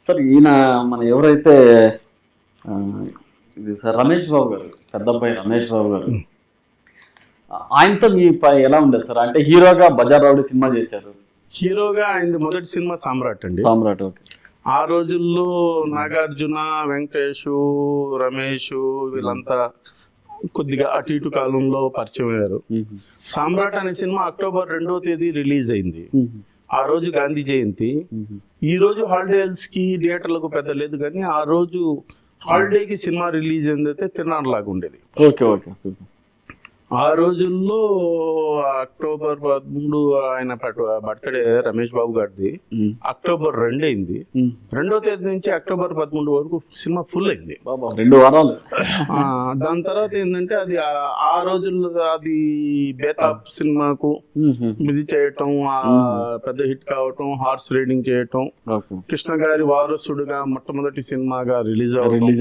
Sir ఈయన మన ఎవరైతే ఆ, ఇది సార్ రమేష్ బాబు గారు, పెద్ద అబ్బాయి రమేష్ బాబు గారు, ఆయనతో మీ ఎలా ఉండేది సార్? అంటే హీరోగా బజార్ రౌడీ సినిమా చేశారు. హీరోగా ఆయన మొదటి సినిమా సామ్రాట్ అండి. సామ్రాట్. ఓకే. ఆ రోజుల్లో నాగార్జున, వెంకటేష్, రమేష్ వీళ్ళంతా కొద్దిగా అటు ఇటు కాలంలో పరిచయం అయ్యారు. సామ్రాట్ అనే సినిమా అక్టోబర్ 2వ తేదీ రిలీజ్ అయింది. ఆ రోజు గాంధీ జయంతి. ఈ రోజు హాలిడేస్ కి థియేటర్లకు పెద్ద లేదు, కానీ ఆ రోజు హాలిడేకి సినిమా రిలీజ్ అయిందైతే తిరునాళ్ళలాగా ఉండేది. Okay okay super. ఆ రోజుల్లో అక్టోబర్ 13 ఆయన బర్త్డే రమేష్ బాబు గారిది అక్టోబర్ 2 అయింది. 2వ తేదీ నుంచి అక్టోబర్ 13 వరకు సినిమా ఫుల్ అయింది. 2 వారాలు. దాని తర్వాత ఏంటంటే అది ఆ రోజుల్లో అది బేతాబ్ సినిమాకు ఇది చేయటం, పెద్ద హిట్ కావటం, హార్స్ రైడింగ్ చేయటం, కృష్ణ గారి వారసుడుగా మొట్టమొదటి సినిమాగా రిలీజ్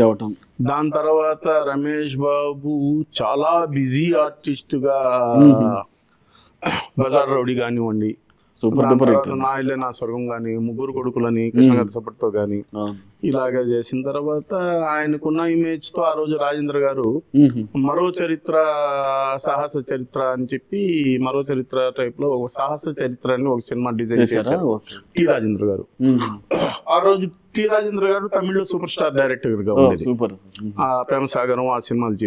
అవటం. దాని తర్వాత రమేష్ బాబు చాలా బిజీ ఆర్టిస్ట్ గా బజార్ రౌడీ కానివ్వండి, నా ఇల్లే నా స్వర్గం గాని, ముగ్గురు కొడుకులని కృష్ణ గారి సపోర్ట్ తో గాని ఇలాగా చేసిన తర్వాత ఆయనకున్న ఇమేజ్ తో ఆ రోజు రాజేంద్ర గారు మరో చరిత్ర, సాహస చరిత్ర అని చెప్పి మరో చరిత్ర టైప్ లో ఒక సాహస చరిత్ర అని ఒక సినిమా డిజైన్ చేశారు టి రాజేంద్ర గారు. ఆ రోజు టి రాజేంద్ర గారు తమిళ్లో సూపర్ స్టార్ డైరెక్టర్ గా ఉండేది. ఆ ప్రేమ సాగరం ఆ సినిమాలు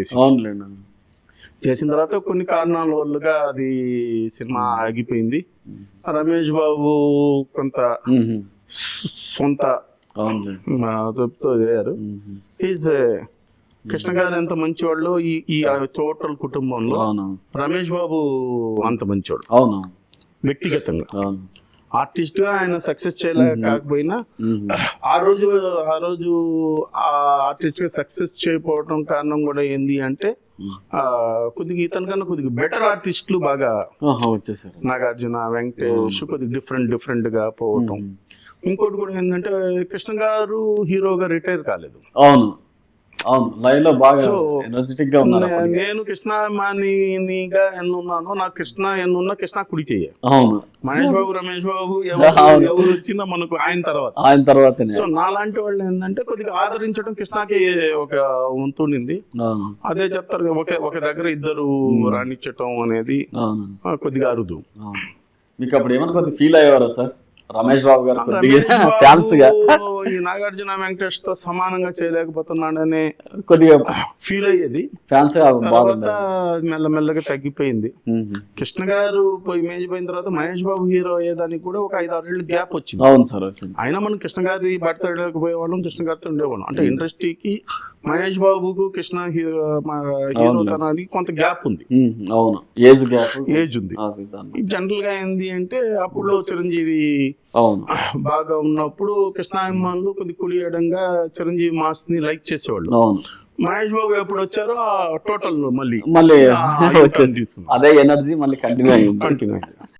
చేసిన తర్వాత కొన్ని కారణాల వల్లగా అది సినిమా ఆగిపోయింది. రమేష్ బాబు కొంత సొంత తప్పుతో చేయారు. కృష్ణ గారు ఎంత మంచివాళ్ళు ఈ టోటల్ కుటుంబంలో రమేష్ బాబు అంత మంచివాడు వ్యక్తిగతంగా. ఆర్టిస్ట్ గా ఆయన సక్సెస్ కాకపోయినా ఆ రోజు ఆ ఆర్టిస్ట్ గా సక్సెస్ చేయకపోవడం కారణం కూడా ఏంది అంటే కొద్దిగా ఇతనికన్నా కొద్దిగా బెటర్ ఆర్టిస్టులు బాగా వచ్చేసారు. నాగార్జున, వెంకటేష్ కొద్దిగా డిఫరెంట్ గా పోవటం. ఇంకోటి కూడా ఏంటంటే కృష్ణ గారు హీరోగా రిటైర్ కాలేదు. లైవ్ లో బాగా ఎనర్జెటిక్ గా ఉన్నారు. నేను కృష్ణాభిమానిగా ఎన్నున్నాను, నాకు కృష్ణ ఎన్నున్నా కృష్ణ కుడి చెయ్య. మహేష్ బాబు, రమేష్ బాబు ఎవరు వచ్చినా మనకు ఆయన తర్వాత. సో నాలాంటి వాళ్ళు ఏంటంటే కొద్దిగా ఆదరించడం కృష్ణకి ఒక వంతుండింది. అదే చెప్తారు ఒక దగ్గర ఇద్దరు రాణించటం అనేది కొద్దిగా అరుదు. మీకు అప్పుడు ఏమన్నా కొద్దిగా ఫీల్ అయ్యేవారా సార్ రమేష్ బాబు గారు ఫ్యాన్స్ గా? ఈ నాగార్జున, వెంకటేష్ తో సమానంగా చేయలేకపోతున్నాడనే కొద్దిగా ఫీల్ అయ్యేది. ఫ్యాన్స్ తర్వాత మెల్లమెల్లగా తగ్గిపోయింది. కృష్ణ గారు ఇమేజ్ పోయిన తర్వాత మహేష్ బాబు హీరో అయ్యేదానికి కూడా ఒక 5-6 ఏళ్ళు గ్యాప్ వచ్చింది. అవును సార్. అయినా మనం కృష్ణ గారి బర్త్డేకి పోయేవాళ్ళం, కృష్ణ గారితో ఉండేవాళ్ళం. అంటే ఇండస్ట్రీకి మహేష్ బాబుకు కృష్ణ హీరో తనానికి కొంత గ్యాప్ ఉంది. అవును, ఏజ్ ఉంది. జనరల్ గా ఏంది అంటే అప్పుడు చిరంజీవి బాగా ఉన్నప్పుడు కృష్ణాభిమానులు కొద్ది కుడియడంగా చిరంజీవి మాస్ ని లైక్ చేసేవాళ్ళు. మహేష్ బాబు ఎప్పుడు వచ్చారో టోటల్ మళ్ళీ అదే ఎనర్జీ మళ్ళీ కంటిన్యూ అయింది.